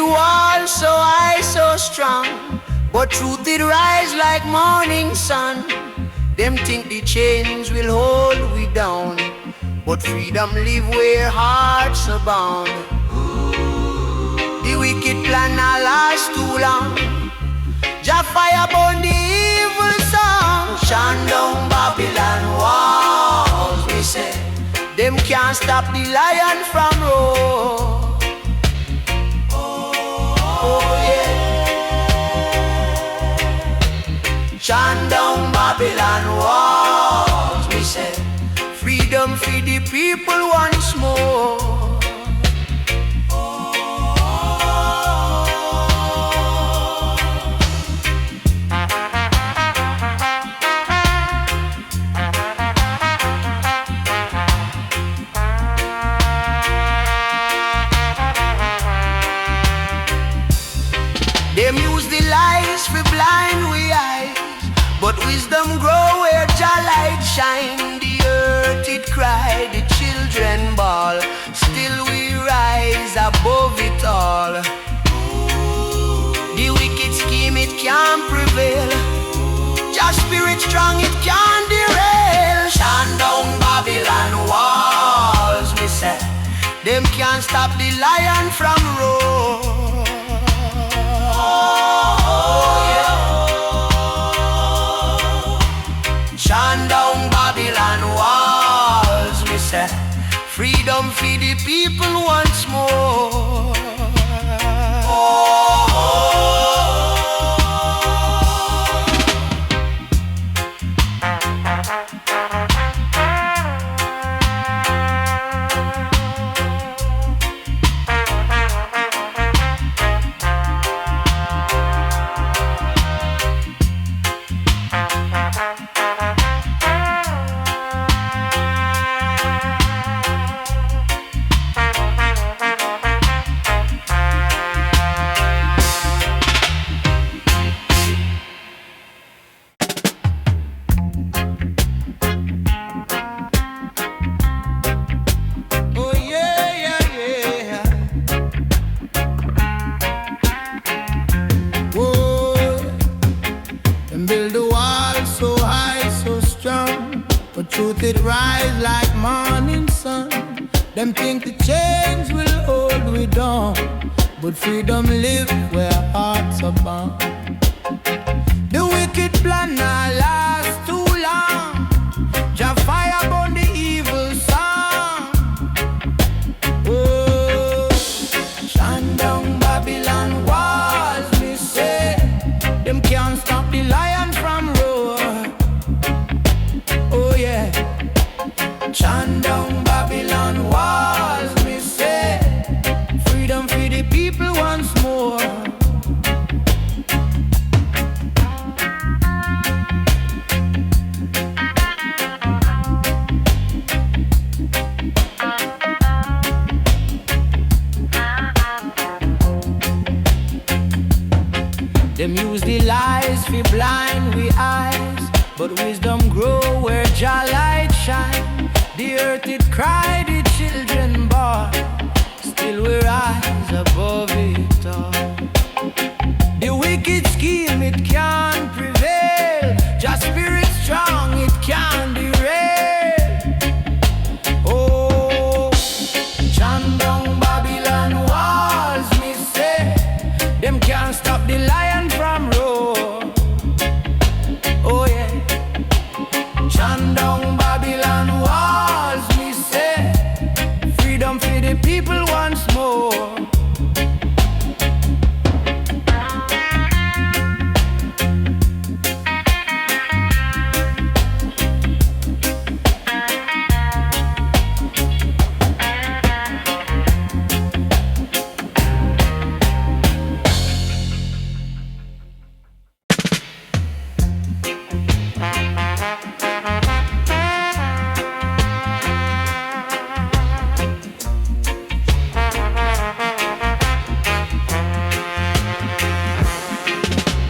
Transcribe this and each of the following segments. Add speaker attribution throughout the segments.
Speaker 1: the wall so high, so strong, but truth it rise like morning sun. Them think the chains will hold we down, but freedom live where hearts are bound. The wicked plan not last too long. Jah fire burn the evil song. Chant down Babylon walls, we say. Them can't stop the lion from roar. Oh yeah. Chant down Babylon walls, we say. Freedom for the people once more. Them use the lies for blind we eyes, but wisdom grow where Jah light shine. The earth it cry, the children bawl, still we rise above it all. The wicked scheme it can't prevail. Jah spirit strong it can't derail. Chant down Babylon walls, we say. Them can't stop the lion from roar. Chant down Babylon walls, we say. Freedom for the people once more.
Speaker 2: Truth it rise like morning sun. Them think the chains will hold we down, but freedom live where hearts are bound. The wicked plan not last too long. Jah fire burn the evil song. Oh, chant down Babylon walls, me say. Them can't stop the lion from roar. Oh yeah. Chant down Babylon walls, me say. Freedom for the people once more. Them use the lies for blind we eyes, but wisdom grow where Jah light shine. The earth it cry, the children born, still we rise above it all. The wicked scheme it can't prevail. Jah spirit strong it can't derail. Oh, chant down Babylon walls, me say. Them can't stop the lion from roar. Oh yeah. Chant down Babylon walls, me say. Freedom for the people once more.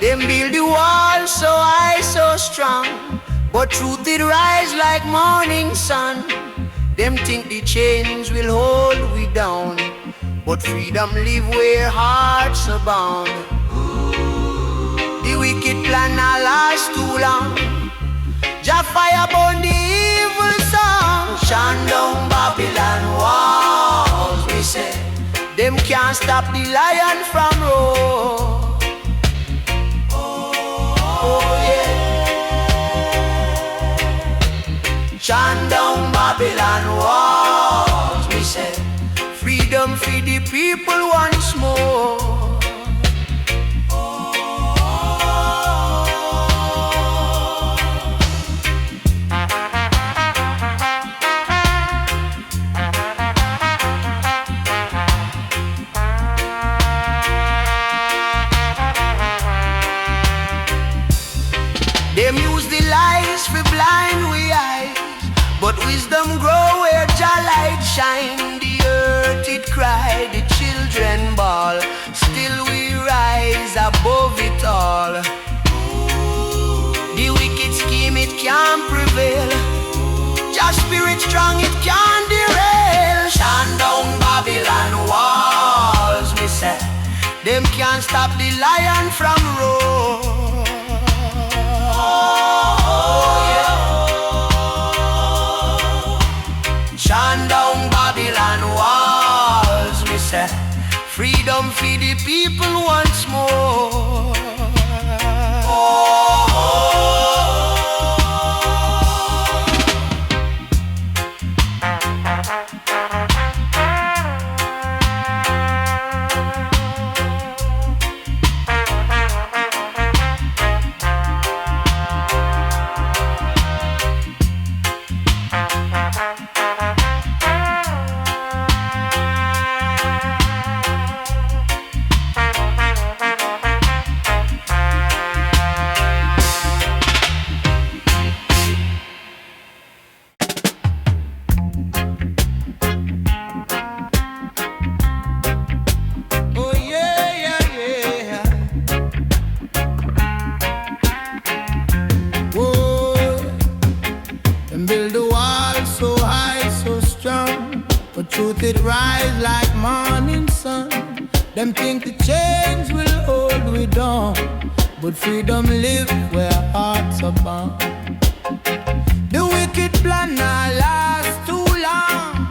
Speaker 1: Them build the wall so high, so strong, but truth it rise like morning sun. Them think the chains will hold we down, but freedom live where hearts are bound. The wicked plan not last too long. Jah fire burn the evil song. Chant down Babylon walls, we say. Them can't stop the lion from roar. Oh yeah. Chant down Babylon walls, we say. Freedom for the people once more. Them use the lies for blind we eyes, but wisdom grow where Jah light shine. The earth it cry, the children bawl, still we rise above it all. The wicked scheme it can't prevail. Jah spirit strong it can't derail. Chant down Babylon walls, we say. Them can't stop the lion from roar. Chant down Babylon walls, we say. Freedom for the people once more.
Speaker 2: Truth it rise like morning sun. Them think the chains will hold we down, but freedom live where hearts are bound. The wicked plan not last too long.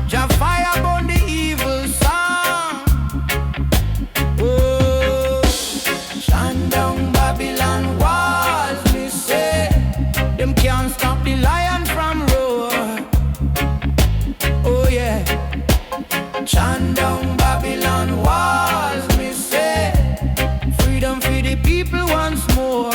Speaker 2: Jah fire burn the evil song. Oh, chant down Babylon walls, me say. Them can't stop the lion from roar. Oh yeah. Chant down Babylon walls, me say. Freedom for the people once more.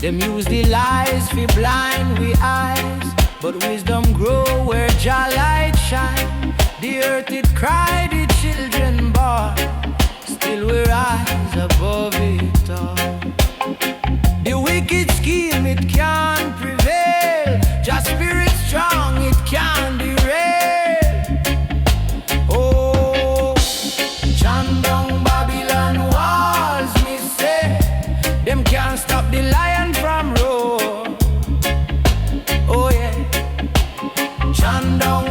Speaker 2: Them use the lies for blind we eyes, but wisdom grow where Jah light shine. The earth it cry, the children born, still we rise above it all. The wicked scheme it can't prevail. Jah spirit strong it can't derail. Oh, chant down Babylon walls, me say. Them can't stop the lion from roar. Oh yeah, chant down